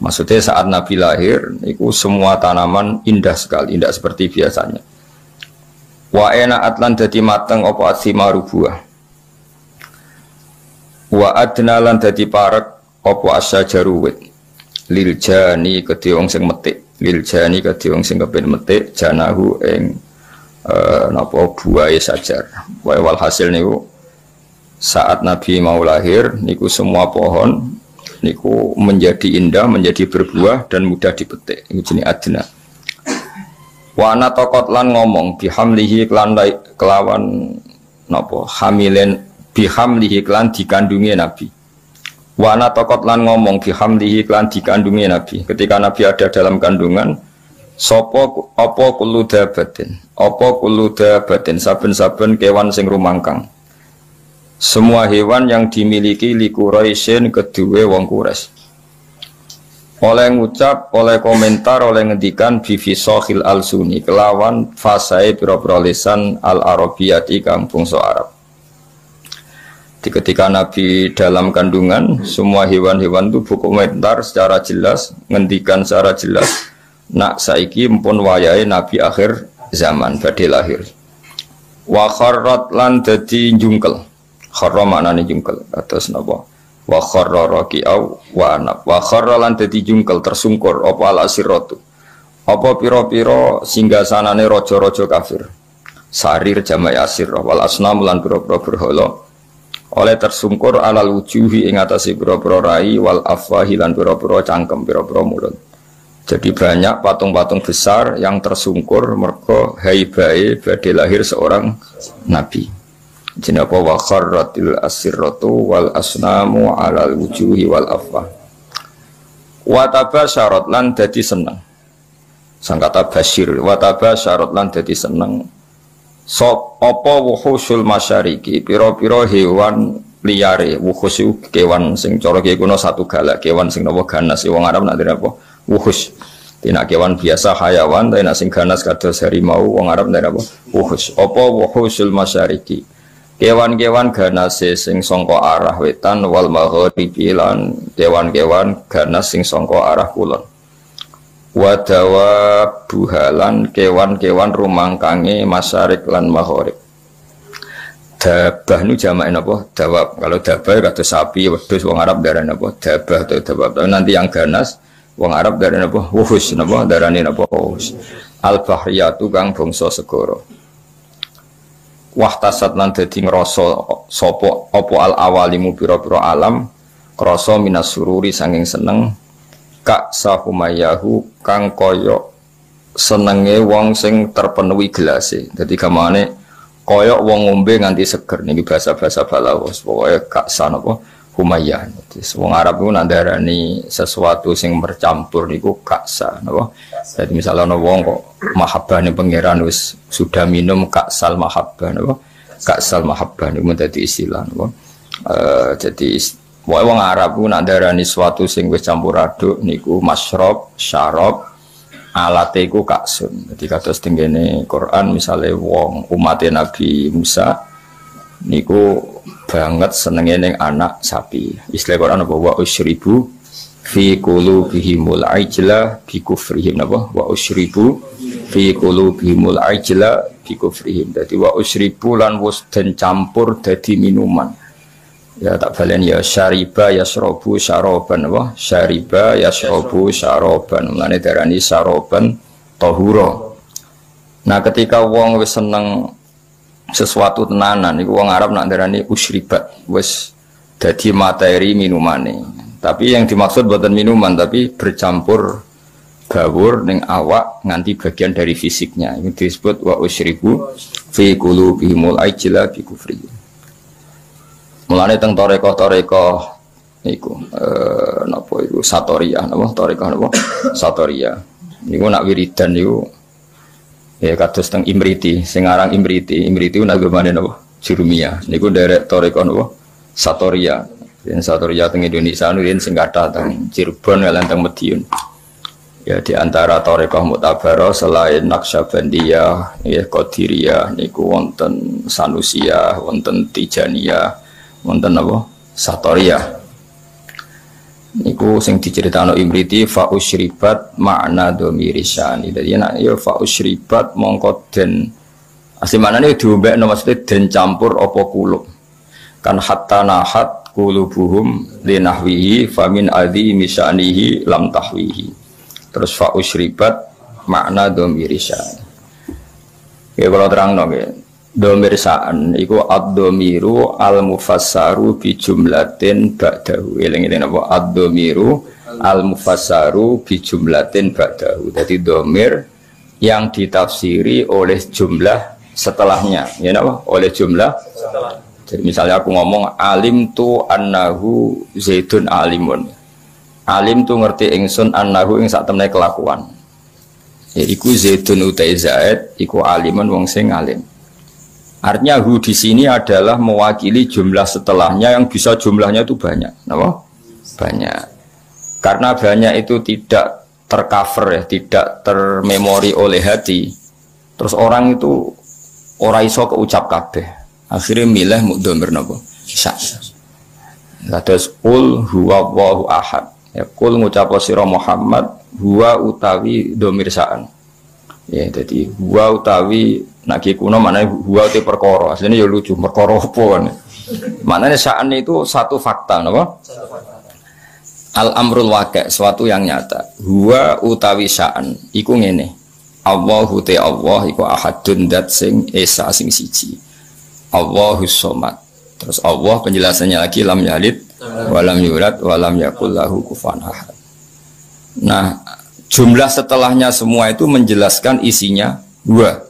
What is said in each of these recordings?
Maksudnya saat Nabi lahir, itu semua tanaman indah sekali, indah seperti biasanya. Wa ena'at lan dadi mateng apa athimaru buah. Wa adna lan dadi parek apa asyajaru wit. Lil jani kedhe wong sing metik, lil jani kedhe wong sing kepen metik janahu ing napa buahe sajar. Wal hasil niku saat Nabi mau lahir niku semua pohon niku menjadi indah, menjadi berbuah dan mudah dipetik. Iku jenenge adna. Wa ana taqat lan ngomong bihamlihi kelawan napa hamilen bihamlihi klan dikandungi Nabi. Wa ana taqat lan ngomong bihamlihi klan dikandungi Nabi. Ketika Nabi ada dalam kandungan, sapa apa kullu dabatin saben-saben kewan sing rumangkang. Semua hewan yang dimiliki li Quraisyin kedue wong Quraisy. Oleh ngucap, oleh komentar, oleh ngendikan bifisohil al-suni kelawan fasai pira-pira lisan al-arabiyati kang bangsa Arab. Ketika Nabi dalam kandungan, semua hewan-hewan itu berkomentar secara jelas, ngendikan secara jelas, nak saiki mpun wayahe Nabi akhir zaman badhe lahir. Wa kharrat lan dadi njungkel. Kharra maknane jungkel atas napa wa kharra raqi'au wa anab wa kharra lan dadi jungkel tersungkur apa al asiratu apa pira-pira singgasanane raja-raja kafir sarir jama'i asir wal asnam lan pira-pira berhala oleh tersungkur alal wujuhi ing atase pira-pira rai wal afwahi lan pira-pira cangkem pira-pira mulut. Jadi banyak patung-patung besar yang tersungkur mergo haibae badhe lahir seorang nabi. Jenapa wa kharratil asirratu wal asnamu alal wujuhi wal afwa. Wa tabasyarat lan dadi seneng. Sangkata basyir wa tabasyarat lan dadi seneng. Sop apa wuhusul masyariki pira-pira hewan liyare wuhus kewan sing cara kiye kuno satu galak kewan sing napa ganas wong Arab nak apa wuhus. Tina kewan biasa hayawan tapi nak sing ganas kados harimau wong Arab nak apa wuhus. Apa wuhusul masyariki kewan-kewan ganas sing sangka arah wetan wal maghribi lan kewan-kewan ganas sing sangka arah kulon. Wa dawabuhalan kewan-kewan rumangkange masyarik lan maghrib. Dabah nu jamake napa? Dawab. Kalau dabah kados sapi, wedhus wong Arab darane napa? Dabah atau dawab. Nanti yang ganas wong Arab darane napa? Wuhus napa? Darane napa? Wuhus. Al bahriyatu kang bangsa segara. Wahtasat lan dadi ngrasa sapa apa al awalimu pira-pira alam krasa minas sururi sanging seneng kak sahumayahu kang kaya senenge wong sing terpenuhi gelase. Dadi gamane kaya wong ngombe nganti seger niki bahasa-bahasa balaghah pokoke kak sanapa humayah. Wong Arab ku nandarani sesuatu sing bercampur niku kaksa napa. Jadi misalnya ana wong kok mahabbah ning pangeran wis sudah minum kaksal mahabbah napa. Kaksal mahabbah niku dadi istilah napa. Jadi wong Arab ku nandarani sesuatu sing wis campur aduk niku masyrab, syarab, alate iku kaksun. Jadi kados tengene Quran misalnya wong umat Nabi Musa niku banget senenge ning anak sapi. Istilah Quran apa wa usyribu fi qulubihimul ajla bi kufrihim napa wa usyribu fi qulubihimul ajla bi kufrihim. Dadi wa usyribu lan wis den campur dadi minuman. Ya tak balen ya syariba yasrabu syaraban wa syariba yasrabu syaraban. Mulane darani syaraban tahura. Nah ketika wong wis seneng sesuatu tenanan iku wong Arab nak ndarani usyribat wis dadi materi minumane. Tapi yang dimaksud bukan minuman tapi bercampur bawur ning awak nganti bagian dari fisiknya. Ini disebut wa usyribu fi qulubihimul ajla bi kufri. Mulane teng toreko-toreko niku napa iku satoriyah napa toreko napa satoriyah. Niku nak wiridan niku ya kados teng Imriti, sing aran Imriti ku nagamane napa? Jurumiyah. Niku derek toreko napa? Satoriyah. Yen Satoriyah teng Indonesia niku sing kathah teng Cirebon lan teng Madiun. Ya di antara thariqah mu'tabarah selain Naqsyabandiyah, ya Qadiriyah niku wonten Sanusiyah, wonten Tijaniyah, wonten apa? Satoriyah. Niku sing diceritakno Imriti fa usyribat makna dhamiri syani. Dadi nek ya fa usyribat mongko den asli maknane diombekno maksudnya den campur apa kulub. Kan hatta nahat qulubuhum linahwihi famin adzi misyanihi lam tahwihi. Terus fa usyribat makna dhamiri sya'an. Ya kalau terangno nggih. Dhamir sya'an iku ad-dhamiru al-mufassaru bi jumlatin ba'dahu. Eling-eling apa ad-dhamiru al-mufassaru bi jumlatin ba'dahu. Jadi dhamir yang ditafsiri oleh jumlah setelahnya. Ya napa? Oleh jumlah setelah. Jadi misalnya aku ngomong alim tu annahu zaidun alimun. Alim tu ngerti ingsun annahu ing sak temne kelakuan. Ya iku zaidun utai zaid iku alimun wong sing alim. Artinya hu di sini adalah mewakili jumlah setelahnya yang bisa jumlahnya itu banyak. Napa? Banyak. Karena banyak itu tidak tercover ya, tidak termemori oleh hati. Terus orang itu ora iso keucap kabeh. Akhirnya milih mudhamir napa? Sya. Terus qul huwallahu ahad. Ya kul ngucap sira Muhammad huwa utawi dhamir sya'an. Ya jadi huwa utawi nek kuno maknane huwa te perkara. Asline ya lucu, perkara apa kan. Maknane sya'an itu satu fakta napa? Al amrul waqi', suatu yang nyata. Huwa utawi sya'an iku ngene. Allahu te Allah iku ahadun dat sing esa sing siji. Allahus somad. Terus Allah penjelasannya lagi lam yalid walam yulad walam yakul lahu kufuwan ahad. Nah, jumlah setelahnya semua itu menjelaskan isinya huwa.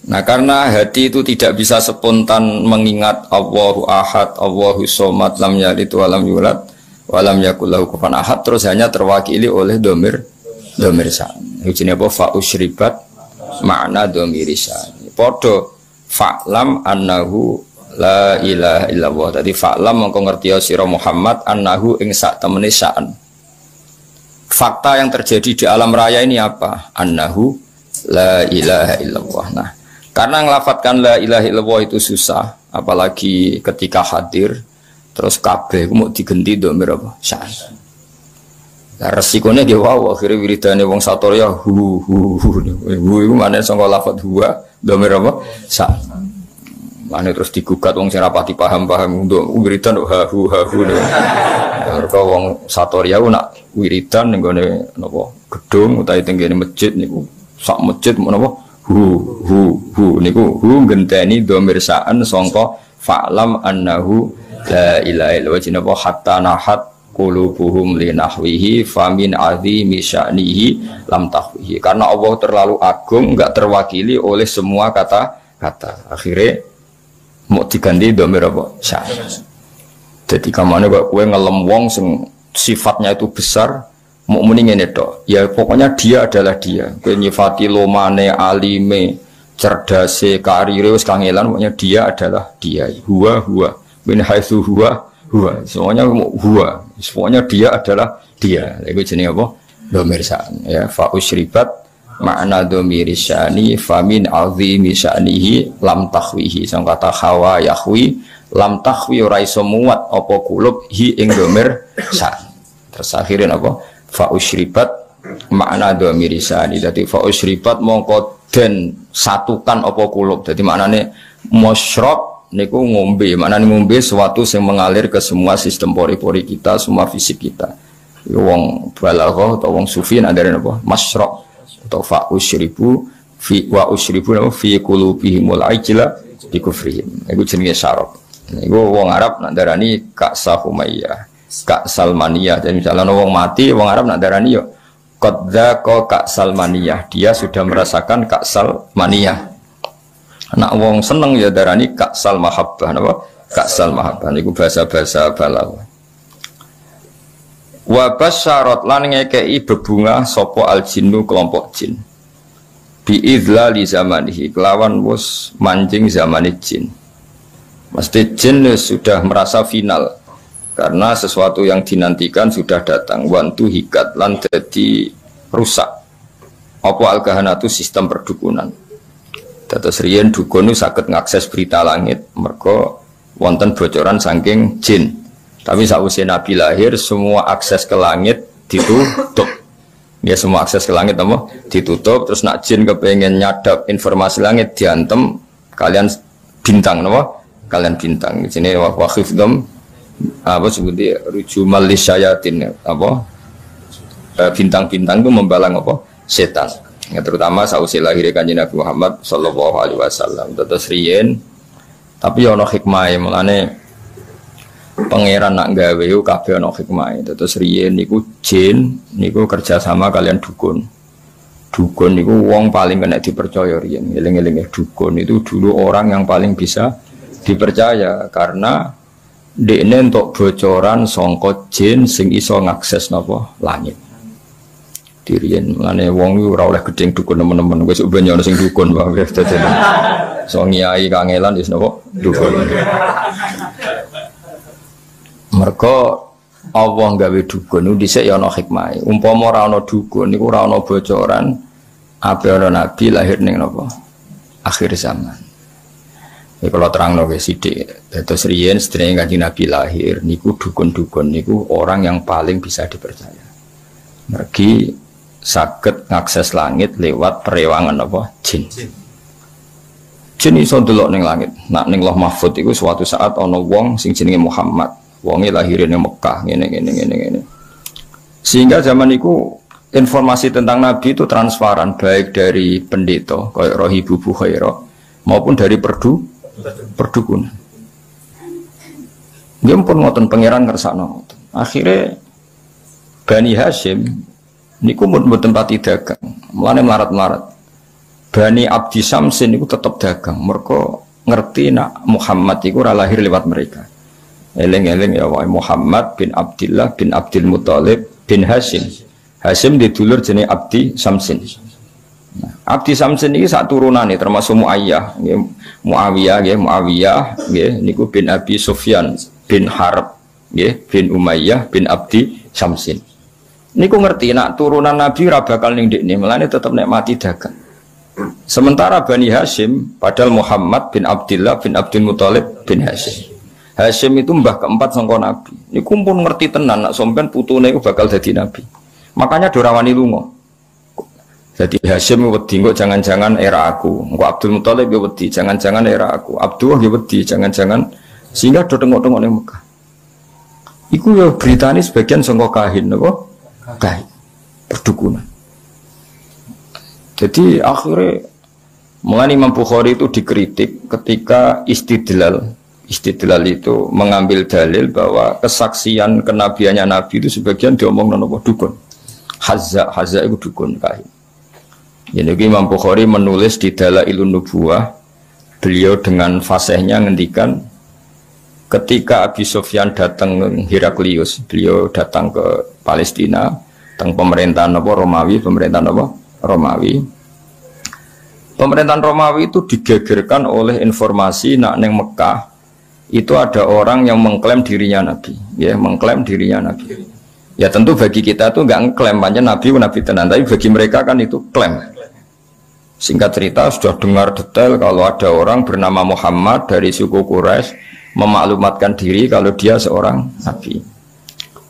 Nah, karena hati itu tidak bisa spontan mengingat Allahu ahad, Allahu somad, lam yalid walam yulad walam yakul lahu kufuwan ahad, terus hanya terwakili oleh dhamir sya'an. Ujine apa fa usyribat makna dhamir sya'an. Padha fa'lam annahu la ilaha illallah. Tadi fa'lam mongko ngerti sira Muhammad annahu ing sak temene sya'an. Fakta yang terjadi di alam raya ini apa? Annahu la ilaha illallah. Nah, karena ngelafatkan la ilaha illallah itu susah, apalagi ketika hadir terus kabeh mau digenti dhamir apa? Sya'an. Lah resikonya dia wae akhire wiridane wong Satorya hu iku maneh saka lafat huwa dhamir apa? Sya'an. Mana terus digugat wong sing rapati paham-paham untuk wiridan hahu. Mergo wong Satorya ku nak wiridan ning gone napa gedung utawi teng kene masjid niku sak masjid napa hu niku hu genteni dhamir sya'an sangka fa'lam annahu la ilaha illallah wa hatta nahat qulubuhum linahwihi famin azimi sya'nihi lam tahwihi. Karena Allah terlalu agung enggak terwakili oleh semua kata-kata. Akhirnya mau diganti dhamir apa? Sya'an. Jadi kamane kok kowe ngelem wong sing sifatnya itu besar, mau muni ngene tok. Ya pokoknya dia adalah dia. Kowe nyifati lomane, alime, cerdase, karire wis kangelan, pokoknya dia adalah dia. Huwa min haitsu huwa. Semuanya huwa. Pokoknya dia adalah dia. Iku jenenge apa? Dhamir sya'an. Ya fa usyribat makna dhamiri sya'ni famin azimi sya'nihi lam tahwihi. Sang kata hawa yahwi lam tahwi ora iso muat apa kulub hi ing dhamir sya'ni. Terus akhirin apa? Fa usyribat makna dhamiri sya'ni. Dadi fa usyribat mongko den satukan apa kulub. Dadi maknane musyrab niku ngombe. Maknane ngombe sesuatu yang mengalir ke semua sistem pori-pori kita, semua fisik kita. Wong balaghah atau wong sufi ndare napa? Masyrab atau fa usyribu fi wa usyribu fi qulubihimul ajla bi kufrihim. Iku jenenge syarab. Iku wong Arab nak darani Ka'sa Humayyah, Ka'sal Maniyah. Dan misalnya wong mati wong Arab nak darani yo qadzaqa Ka'sal Maniyah. Dia sudah merasakan Ka'sal Maniyah. Nak wong seneng ya darani Ka'sal Mahabbah napa? Ka'sal Mahabbah niku bahasa-bahasa balaghah. Wa basyarat lan ngekei bebungah sapa al-jinnu kelompok jin bi idlali zamanihi kelawan wis manjing zamane jin. Mesti jin sudah merasa final karena sesuatu yang dinantikan sudah datang. Wantu hikat lan dadi rusak. Apa al-kahanatu sistem perdukunan. Dados riyen dukun itu saged ngakses berita langit mergo wonten bocoran saking jin. Tapi sakwise Nabi lahir semua akses ke langit ditutup. Ya semua akses ke langit apa? Ditutup. Terus nak jin kepengen nyadap informasi langit diantem kalian bintang apa? Kalian bintang. Di sini wa khifdam apa sebutnya rujumal lisyayatin apa? Bintang-bintang itu membalang apa? Setan. Ya, terutama sausai lahir kanjeng Nabi Muhammad sallallahu alaihi wasallam. Terus riyen tapi ono hikmahe mulane pangeran nak gawe yo kabeh ono hikmahe. Terus riyen niku jin niku kerja sama kalian dukun. Dukun niku wong paling kena dipercaya riyen. Eling-eling dukun itu dulu orang yang paling bisa dipercaya karena dekne entuk bocoran sangka jin sing iso ngakses napa langit. Dirian mane wong iku ora oleh gedeng dukun temen-temen wis ben ono sing dukun wae dadi. So ngiyai kangelan wis napa dukun. Mergo Allah gawe dukun niku dhisik ya ana hikmahe. Umpama ora ana dukun niku ora ana bocoran ape ana nabi lahir ning napa akhir zaman. Iki kalau terangno wis sithik. Dados riyen sedherenge Kanjeng Nabi lahir niku dukun-dukun niku orang yang paling bisa dipercaya. Mergi saged ngakses langit lewat perewangan apa jin. Jin iso ndelok ning langit. Nak ning Lauh Mahfuz iku suatu saat ana wong sing jenenge Muhammad. Wonge lahir ning Mekah ngene. Sehingga zaman iku informasi tentang Nabi itu transparan baik dari pendeta kayak Rohibu Bukhaira maupun dari perdukunan. Dia pun ngoten pangeran ngersakno. Akhirnya Bani Hashim niku mboten pati dagang, mulane melarat-melarat. Bani Abdi Samsin niku tetap dagang, mergo ngerti nak Muhammad iku ora lahir lewat mereka. Eling-eling ya wae Muhammad bin Abdillah bin Abdul Muthalib bin Hashim. Hashim didulur jenenge Abdi Samsin. Nah, Abdi Samsin iki sak turunane termasuk Muayyah, nggih Muawiyah nggih niku bin Abi Sufyan bin Harb nggih bin Umayyah bin Abdi Samsin. Niku ngerti nak turunan Nabi ora bakal ning ndekne, melane tetep nek mati dagang. Sementara Bani Hashim padahal Muhammad bin Abdillah bin Abdul Muthalib bin Hashim. Hashim itu mbah keempat sangka Nabi. Niku pun ngerti tenan nak sampean putune iku bakal dadi nabi. Makanya dorawani lunga. Jadi Hashim wedi kok jangan-jangan era aku. Engko Abdul Muthalib yo wedi jangan-jangan era aku. Abdullah yo wedi jangan-jangan sehingga do tengok-tengok ning Mekah. Iku yo beritane sebagian sangka kahin napa? Kahin. Perdukunan. Jadi akhirnya mulai Imam Bukhari itu dikritik ketika istidlal itu mengambil dalil bahwa kesaksian kenabiannya Nabi itu sebagian diomong nopo dukun. Hazza itu dukun kahin. Jadi Imam Bukhari menulis di Dalailun Nubuwah, beliau dengan fasihnya ngendikan ketika Abi Sufyan datang Heraklius, beliau datang ke Palestina, tentang pemerintahan apa Romawi, Pemerintahan Romawi itu digegerkan oleh informasi nak neng Mekah itu ada orang yang mengklaim dirinya Nabi, ya mengklaim dirinya Nabi. Ya tentu bagi kita itu nggak ngeklaim banyak Nabi tenan, tapi bagi mereka kan itu klaim. Singkat cerita sudah dengar detail kalau ada orang bernama Muhammad dari suku Quraisy memaklumatkan diri kalau dia seorang Nabi.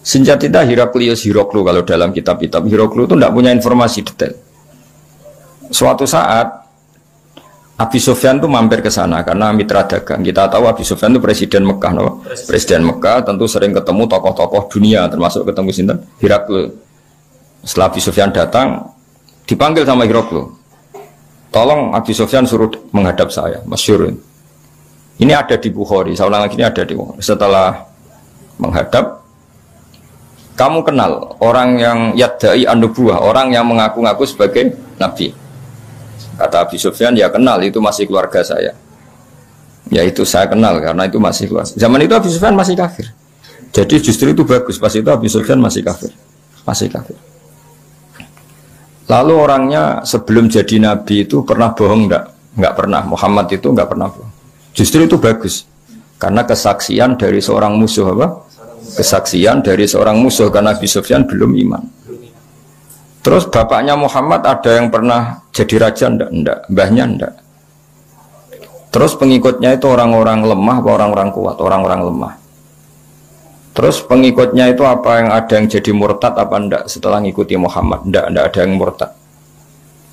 Senjata Heraklius Hiroklu kalau dalam kitab-kitab Hiroklu itu tidak punya informasi detail. Suatu saat Abi Sufyan itu mampir ke sana karena mitra dagang. Kita tahu Abi Sufyan itu presiden Mekah, no? Presiden Mekah tentu sering ketemu tokoh-tokoh dunia, termasuk ketemu sinten Heraklu. Setelah Abi Sufyan datang, dipanggil sama Heraklu. Tolong Abi Sufyan suruh menghadap saya, masyhur. Ini ada di Bukhari, saya ulang lagi ini ada di Bukhari. Setelah menghadap, kamu kenal orang yang yadda'i an-nubuwah, orang yang mengaku-ngaku sebagai nabi. Kata Abi Sufyan, ya kenal, itu masih keluarga saya. Ya itu saya kenal karena itu masih keluarga. Zaman itu Abi Sufyan masih kafir. Jadi justru itu bagus, pas itu Abi Sufyan masih kafir. Lalu orangnya sebelum jadi nabi itu pernah bohong enggak pernah. Muhammad itu enggak pernah bohong. Justru itu bagus. Karena kesaksian dari seorang musuh apa? kesaksian dari seorang musuh karena Abi Sufyan belum iman. Terus bapaknya Muhammad ada yang pernah jadi raja ndak? Mbahnya ndak. Terus pengikutnya itu orang-orang lemah atau orang-orang kuat? Orang-orang lemah. Terus pengikutnya itu apa yang ada yang jadi murtad apa ndak setelah ngikuti Muhammad? Ndak ada yang murtad.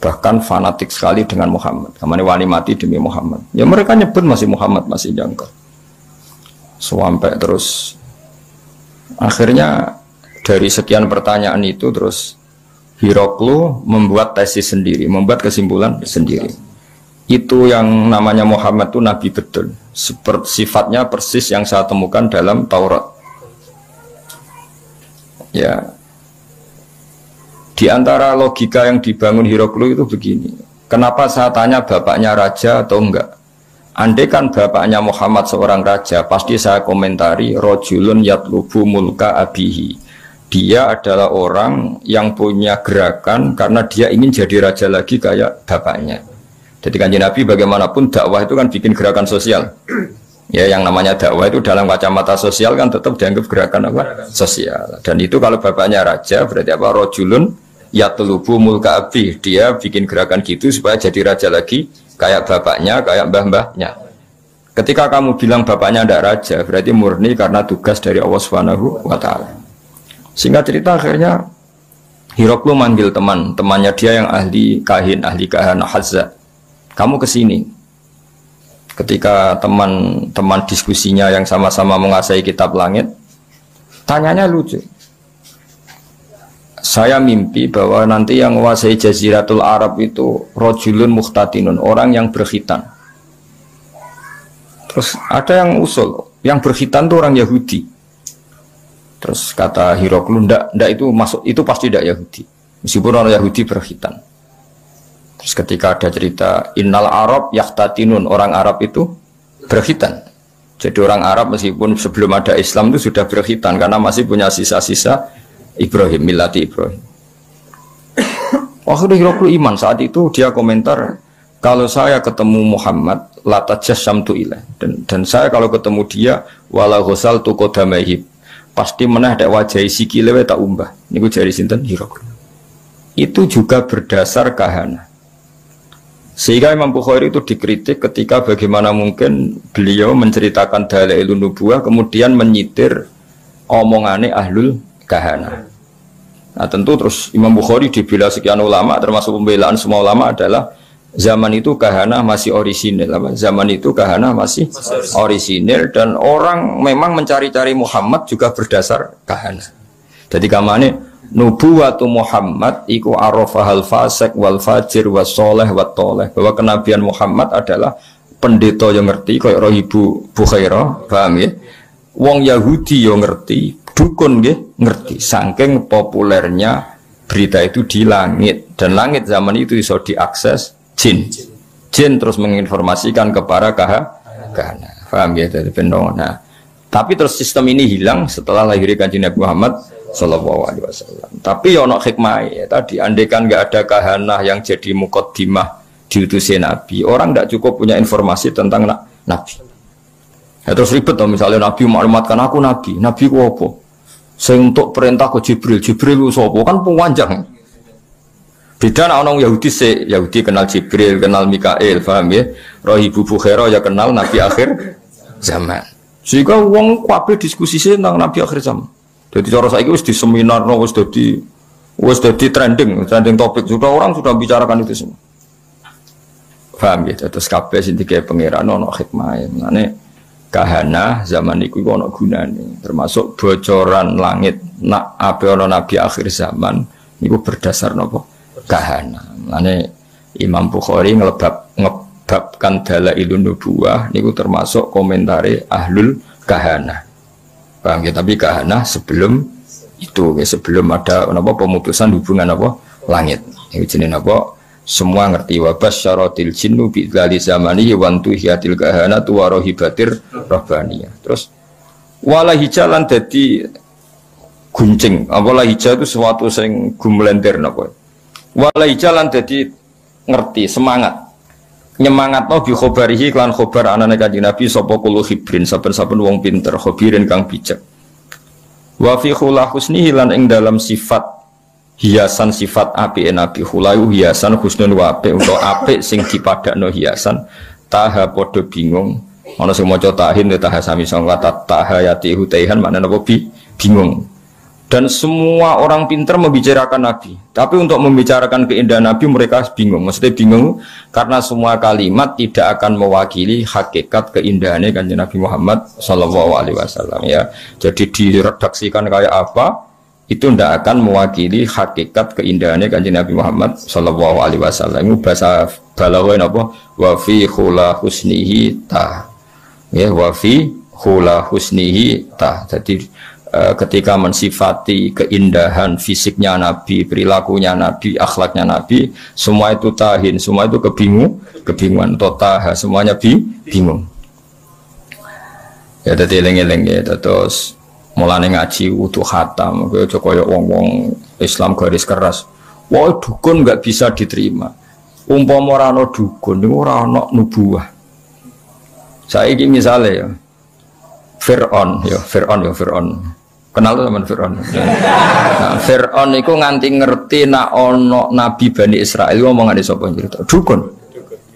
Bahkan fanatik sekali dengan Muhammad. Kamane wani mati demi Muhammad. Ya mereka nyebut masih Muhammad, masih jangkar. Sampai terus akhirnya dari sekian pertanyaan itu terus Hiroklu membuat tesis sendiri, membuat kesimpulan sendiri. Itu yang namanya Muhammad itu nabi betul. Sifatnya persis yang saya temukan dalam Taurat. Ya, di antara logika yang dibangun Hiroklu itu begini. Kenapa saya tanya bapaknya raja atau enggak? Andai kan bapaknya Muhammad seorang raja, pasti saya komentari rojulun yatlubu mulka abihi. Dia adalah orang yang punya gerakan karena dia ingin jadi raja lagi kayak bapaknya. Jadi kanjeng Nabi bagaimanapun dakwah itu kan bikin gerakan sosial. Ya, yang namanya dakwah itu dalam kacamata sosial kan tetap dianggap gerakan apa? Sosial. Dan itu kalau bapaknya raja berarti apa? Rojulun yatlubu mulka abih. Dia bikin gerakan gitu supaya jadi raja lagi kayak bapaknya, kayak mbah-mbahnya. Ketika kamu bilang bapaknya tidak raja, berarti murni karena tugas dari Allah Subhanahu wa Ta'ala. Singkat cerita akhirnya Hiroklu manggil temannya dia yang ahli kahana Hazza. Kamu kesini. Ketika teman-teman diskusinya yang sama-sama menguasai kitab langit, tanyanya lucu. Saya mimpi bahwa nanti yang menguasai Jaziratul Arab itu rojulun muhtatinun, orang yang berkhitan. Terus ada yang usul, yang berkhitan itu orang Yahudi. Terus kata Hiroklu, ndak itu masuk, itu pasti ndak Yahudi. Meskipun orang Yahudi berkhitan. Terus ketika ada cerita innal Arab yahtatinun, orang Arab itu berkhitan. Jadi orang Arab meskipun sebelum ada Islam itu sudah berkhitan karena masih punya sisa-sisa Ibrahim, millati Ibrahim. Akhirnya Hiroklu iman. Saat itu dia komentar, kalau saya ketemu Muhammad latajassamtu ilaih, dan saya kalau ketemu dia wala ghasaltu qadamaihi, pasti menah dek wajah sikile tak umbah. Niku jari sinten Hiroklu. Itu juga berdasar kahana. Sehingga Imam Bukhari itu dikritik ketika bagaimana mungkin beliau menceritakan dalailun nubuwah kemudian menyitir omongane ahlul kahana. Nah tentu terus Imam Bukhari dibela sekian ulama, termasuk pembelaan semua ulama adalah zaman itu kahana masih orisinil. Zaman itu kahana masih orisinil dan orang memang mencari-cari Muhammad juga berdasar kahana. Jadi kamane nubuwatu Muhammad iku arafahal fasik wal fajir was soleh wat toleh, bahwa kenabian Muhammad adalah pendeta yang ngerti kayak roh ibu Bukhairah, paham ya? Wong Yahudi yang ngerti, dukun ngerti, saking populernya berita itu di langit, dan langit zaman itu bisa diakses jin terus menginformasikan kepada kahana, paham ya? Dari pendongan. Nah, tapi terus sistem ini hilang setelah lahirnya kanjeng Nabi Muhammad Sallallahu Alaihi Wasallam. Tapi ono hikmah ya tadi, andaikan nggak ada kahanah yang jadi mukaddimah diutusnya Nabi, orang nggak cukup punya informasi tentang Nabi. Ya, terus ribet dong, misalnya Nabi maklumatkan aku Nabi ku apa? Saya untuk perintah ke Jibril ku sopo kan panjang. Beda nak orang Yahudi kenal Jibril, kenal Mikail, paham ya? Roh ibu Bukhairah ya kenal Nabi akhir zaman. Sehingga wong kabeh diskusi tentang Nabi akhir zaman. Jadi cara saiki wis di seminar, wis dadi trending topik, sudah orang sudah bicarakan itu semua. Paham ya? Terus kabeh sing dikae pangeran ono hikmahe. Mane kahana zaman iku ono gunane, termasuk bocoran langit nak ape ono nabi akhir zaman niku berdasar napa? Kahana. Mane Imam Bukhari ngebabkan dalailun nubuwah niku termasuk komentare ahlul kahana. Paham ya? Tapi kahana sebelum itu, ya, sebelum ada apa pemutusan hubungan apa langit. Ini jenenge apa? Semua ngerti wabas syaratil jinnu bi dzali zamani wa tuhiyatil kahana tu warohibatir rabbaniyah. Terus wala hijalan dadi guncing. Wala hija itu sesuatu sing gumlender napa. Wala hijalan dadi ngerti, semangat. Nyemangatno bi khobarihi klan khobar anane kanjeng Nabi sapa kulo khibrin, saben-saben wong pinter, khobirin kang bijak. Wa fi khula husnihi lan ing dalam sifat hiasan sifat apike Nabi khulayu hiasan husnul wa apik untuk apik sing dipadakno hiasan taha padha bingung ana sing maca tahin taha sami sangka tahayati hutaihan maknane apa bingung. Dan semua orang pintar membicarakan Nabi, tapi untuk membicarakan keindahan Nabi mereka bingung. Maksudnya bingung karena semua kalimat tidak akan mewakili hakikat keindahannya kanjeng Nabi Muhammad Sallallahu Alaihi Wasallam ya. Jadi diredaksikan kayak apa itu tidak akan mewakili hakikat keindahannya kanjeng Nabi Muhammad Sallallahu Alaihi Wasallam. Itu bahasa balaghah apa? Wa fi khula husnihi ta. Ya, wa fi khula husnihi ta. Jadi ketika mensifati keindahan fisiknya Nabi, perilakunya Nabi, akhlaknya Nabi, semua itu tahin, semua itu kebingungan, totaha, semuanya bingung. Ya tadi eleng-eleng ya, terus mulane ngaji utuh khatam, gue cokoyok wong-wong Islam garis keras. Wah dukun nggak bisa diterima. Umpama ora ana dukun, ora ana nubuwah. Saiki misalnya ya, Fir'aun. Kenal tuh teman Fir'aun. Nah, Fir'aun itu nganti ngerti nak ono Nabi Bani Israel ngomong ada sapa cerita. Dukun.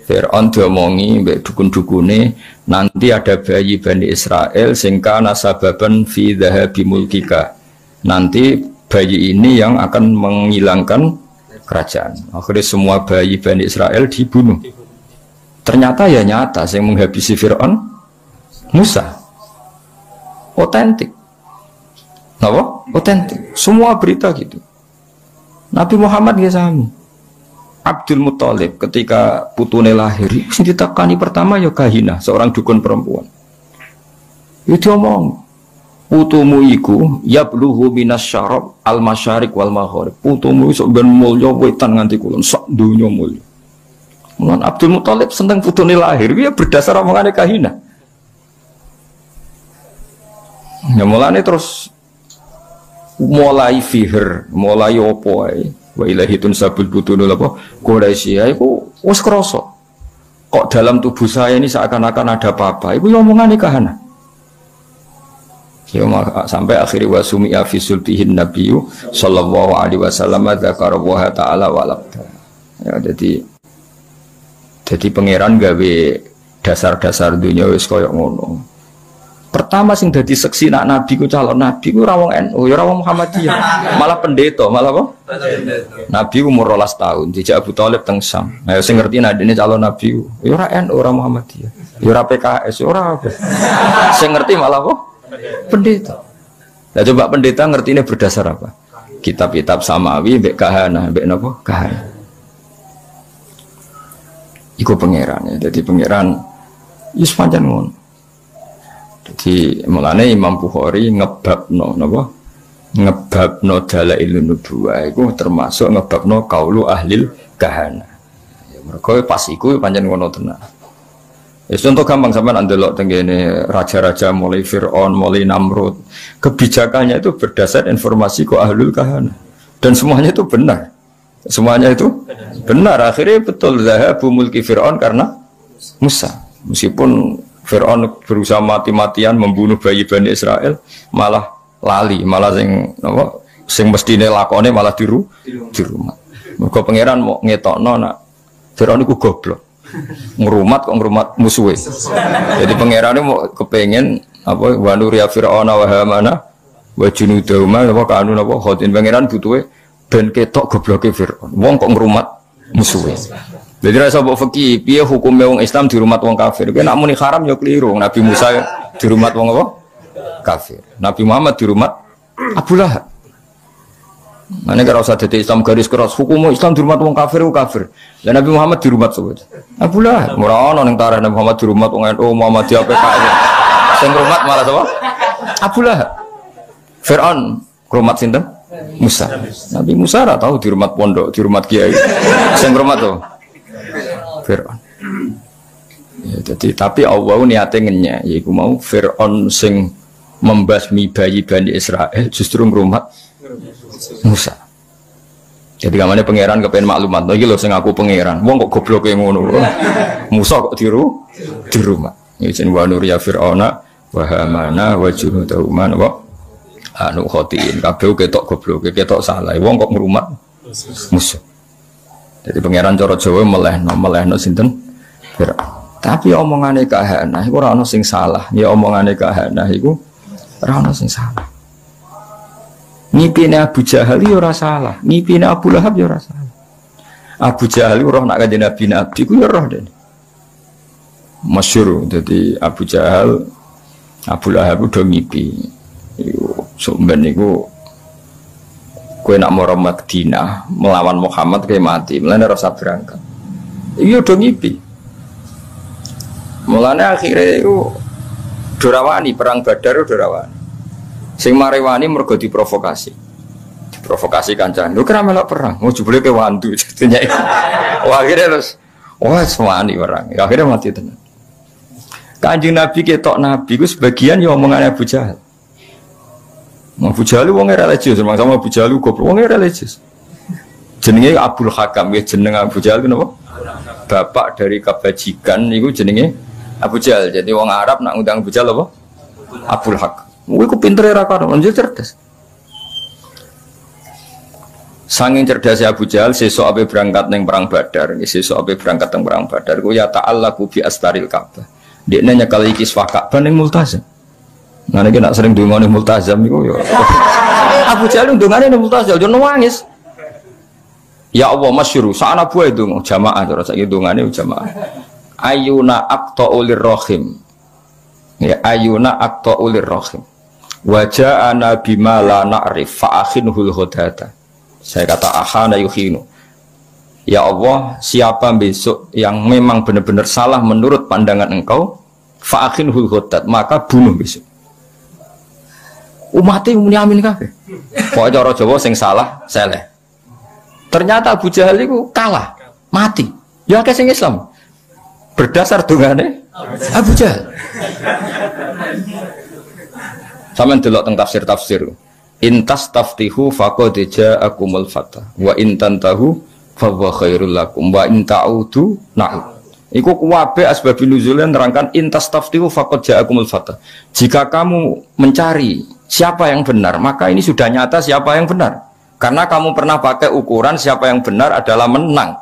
Fir'aun diomongi mbek dukun-dukune nanti ada bayi Bani Israel sing kana sababan fi dhahabi mulkika. Nanti bayi ini yang akan menghilangkan kerajaan. Akhirnya semua bayi Bani Israel dibunuh. Ternyata ya nyata yang menghabisi Fir'aun Musa. Otentik. Apa? Otentik. Semua berita gitu. Nabi Muhammad ya sami. Abdul Muthalib ketika putune lahir, sing ditekani pertama ya Kahina, seorang dukun perempuan. Itu omong, putumu iku yablughu minasyarab al-masyariq wal maghrib. Putumu iso ben mulya wetan nganti kulon, sak donya mulya. Mulan Abdul Muthalib seneng putune lahir, ya berdasar omongane Kahina. Ya mulane terus mulai fihir, mulai opo ae. Wa ilahitun sabul butunul apa? Quraisy iku wis krasa. Kok dalam tubuh saya ini seakan-akan ada apa-apa. Iku yo omongane Kahana. Ya sampai akhirnya wasumi fi sultihin nabiyyu sallallahu alaihi wasallam dzakara wa ta'ala walabta. Ya jadi pangeran gawe dasar-dasar dunia wis koyo ngono. Pertama sing dadi seksi nak nabi ku calon nabi ku ora wong NU, ya ora wong Muhammadiyah. Malah pendeta, malah apa? Nabi umur 12 tahun, dijak Abu Thalib teng Syam. Ayo sing ngerti nadine calon nabi ku, ya ora NU, ora Muhammadiyah. Ya ora PKS, ya ora apa. Sing ngerti malah apa? Pendeta. Lah coba pendeta ngertine berdasar apa? Kitab-kitab samawi mbek kahana, mbek napa? Kahana. Iku pangeran ya. Jadi pangeran wis pancen ngono. Jadi mulane Imam Bukhari ngebabno napa? Ngebabno dalailun nubuwah iku termasuk ngebabno qaulu ahlil kahana. Ya mergo pas iku pancen ngono tenan. Ya contoh gampang sampean ndelok tengene raja-raja mulai Fir'aun, mulai Namrud. Kebijakannya itu berdasar informasi ku ahlul kahana. Dan semuanya itu benar. Semuanya itu benar. Akhirnya betul zahabu mulki Fir'aun karena Musa. Meskipun Fir'aun berusaha mati-matian membunuh bayi Bani Israel, malah lali, malah sing mestine lakone malah di rumah. Mergo pangeran mau ngetokno nak Fir'aun iku goblok. Ngrumat kok ngrumat musuhe. Jadi pangerane mau kepengen apa wa nuriya Fir'auna wa Hamana wa junudahuma apa kanu apa khotin pangeran butuhe ben ketok gobloke Fir'aun. Wong kok ngrumat musuhe. Jadi rasa mbok fikih piye hukume wong Islam di rumah wong kafir. Kowe nak muni haram ya keliru. Nabi Musa di rumah wong apa? Kafir. Nabi Muhammad di rumah Abu Lahab. Nah, ini kalau usah jadi Islam garis keras, hukum Islam di rumah wong kafir itu kafir. Dan Nabi Muhammad di rumah sebut. Abu Lahab. Murah ono yang tarah Nabi Muhammad di rumah wong NU Muhammadiyah PKI. Sing rumah malah apa? Abu Lahab. Fir'aun rumah sinten? Musa. Nabi Musa ora tahu di rumah pondok, di rumah kiai. Sing rumah tuh Fir'aun. Ya, jadi tapi Allah niatnya ngenya, yaitu mau Fir'aun sing membasmi bayi Bani Israel justru ngrumat Musa. Jadi kamane pangeran kepen maklumat, iki lho sing aku pangeran. Wong kok gobloke ngono. Musa kok di rumah. Ya jeneng wa nuriya Fir'auna wa Hamana wa junudahuma wa anu khotiin kabeh ketok goblok, ketok salah. Wong kok ngrumat musuh. Jadi pangeran cara Jawa melehno sinten? Tapi omongane kahana iku ora ana sing salah. Ya omongane kahana iku ora ana sing salah. Ngipine Abu Jahal yo ora salah, ngipine Abu Lahab yo ora salah. Abu Jahal roh nak kanjeng Nabi ku yo roh den. Masyhur dadi Abu Jahal Abu Lahab udah ngipi. Iku sumben niku kowe nak mara Madinah melawan Muhammad kowe mati, mulane ora usah berangkat. Iki udah ngipi. Mulane akhire iku dorawani perang Badar dorawani. Sing marewani mergo diprovokasi. Diprovokasi kancane. Lho kira melok perang, mau jebule ke wandu jadinya. Wah akhirnya terus wah semani perang. Akhirnya mati tenan. Kanjeng Nabi ketok Nabi ku sebagian ya omongane Abu Jahal. Abu Jahal wong religius, sama Abu Jahal goblok wong religius. Jenenge Abdul Hakam, ya jeneng Abu Jahal ku napa? Bapak dari kebajikan niku jenenge Abu Jahal. Jadi wong Arab nak ngundang Abu Jahal apa? Abdul Hakam. Kuwi ku pintere ra karo, njur cerdas. Sanging cerdasnya Abu Jahal sesuk ape berangkat ning perang Badar, sesuk ape berangkat ning perang Badar ku ya ta'allaqu bi astaril Ka'bah. Dekne nyekal iki Ka'bah ning Multazam. Ngene iki nak sering ndongane Multazam niku ya. Abu Jahal ndongane ning Multazam yo nangis. Ya Allah masyhur, sakana buah ndonga jamaah terus saiki ndongane jamaah. Ayuna aqta'ulir rahim. Ya ayuna aqta'ulir rahim. Wa ja'ana bima la na'rif fa akhinhul hudata. Saya kata ahana yukhinu. Ya Allah, siapa besok yang memang benar-benar salah menurut pandangan engkau, fa akhinhul hudat, maka bunuh besok. Umatnya muni amin kabeh. Pokoke cara Jawa sing salah seleh. Ternyata Abu Jahal itu kalah, mati. Ya akeh sing Islam. Berdasar dungane Abu Jahal. Sampeyan delok teng tafsir-tafsir. Intas taftihu faqad ja'akumul fatah wa in tantahu fa huwa khairul lakum wa in ta'udu na'ud. Iku kuwabe asbabun nuzulnya nerangkan intas taftihu faqad ja'akumul fatah. Jika kamu mencari siapa yang benar, maka ini sudah nyata siapa yang benar. Karena kamu pernah pakai ukuran siapa yang benar adalah menang.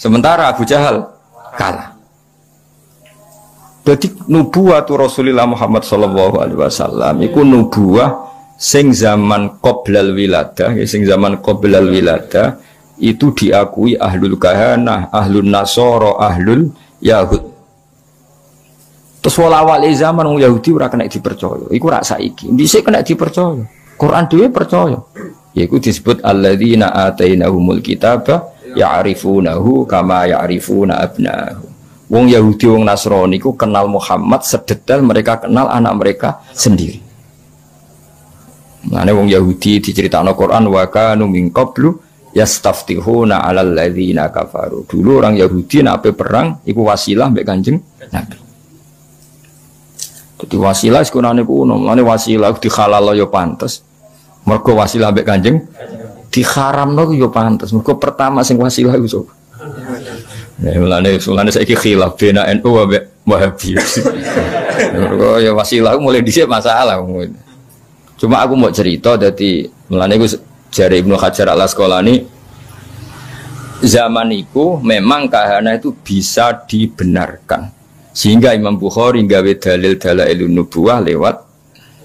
Sementara Abu Jahal kalah. Jadi nubuwah Rasulullah Muhammad sallallahu alaihi wasallam iku nubuwah sing zaman qoblal wiladah, sing zaman qoblal wiladah itu diakui ahlul kahanah, ahlul nasara, ahlul yahud. Terus wala-wali zaman wong Yahudi ora kena dipercaya. Iku rak saiki. Dhisik kena dipercaya. Quran dhewe percaya. Yaiku disebut alladzina atainahumul kitaba ya'rifunahu kama ya'rifuna abna'ahum. Wong Yahudi wong Nasrani ku kenal Muhammad sedetail mereka kenal anak mereka sendiri. Mane wong Yahudi diceritakno Quran wa kanu min qablu yastaftihuna 'alal ladzina kafaru. Dulu orang Yahudi nek perang iku wasilah mbek Kanjeng Nabi. Dadi wasilah sekunane kuno, mane wasilah dihalal ya pantes. Mergo wasilah mbek Kanjeng diharamno ya pantes. Mergo pertama sing wasilah iku sapa? Ya mulane saiki khilaf bena NU ambek Wahabi. Mergo ya wasilah mulai dhisik masalah. Cuma aku mau cerita dari mulane aku jare Ibnu Hajar Al-Asqalani zaman itu memang kahana itu bisa dibenarkan sehingga Imam Bukhari gawe dalil dalailun nubuwah lewat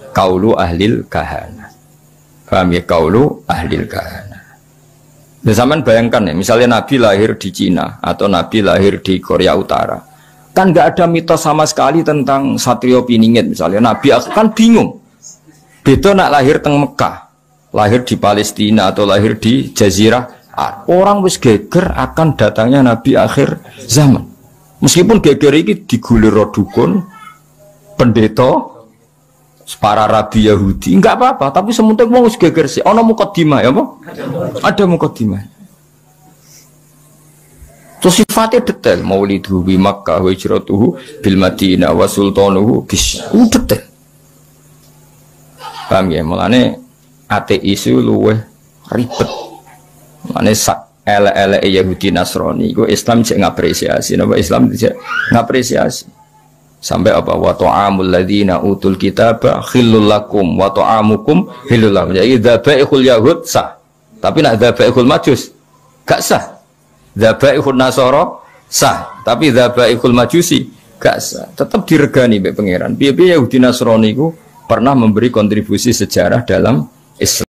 qaulu ahlil kahana. Paham ya, qaulu ahlil kahana. Nah, zaman bayangkan ya, misalnya Nabi lahir di Cina atau Nabi lahir di Korea Utara, kan nggak ada mitos sama sekali tentang Satrio Piningit misalnya. Nabi kan bingung. Beda nak lahir teng Mekah, lahir di Palestina atau lahir di Jazirah Arab. Orang wis geger akan datangnya Nabi akhir zaman. Meskipun geger ini digulir dukun, pendeta, para rabi Yahudi, enggak apa-apa. Tapi semuanya mau wis geger sih. Ono mukadimah ya, Pak? Ada mukadimah. Terus sifatnya detail. Maulidu bi Makkah, wa hijratuhu bil Madinah, wa sultanuhu bis. Detail. Paham ya, mulane ateis itu luwih ribet. Mulane Yahudi Nasrani iku Islam cek ngapresiasi, napa Islam cek ngapresiasi. Sampai apa? Wa ta'amul ladzina utul kitaba khillul lakum wa ta'amukum khillul lahum. Jadi dzabaihul yahud sah. Tapi nak dzabaihul majus gak sah. Dzabaihul nasara sah. Tapi dzabaihul majusi gak sah. Tetap diregani mbek pangeran. Piye-piye Yahudi Nasrani iku pernah memberi kontribusi sejarah dalam Islam.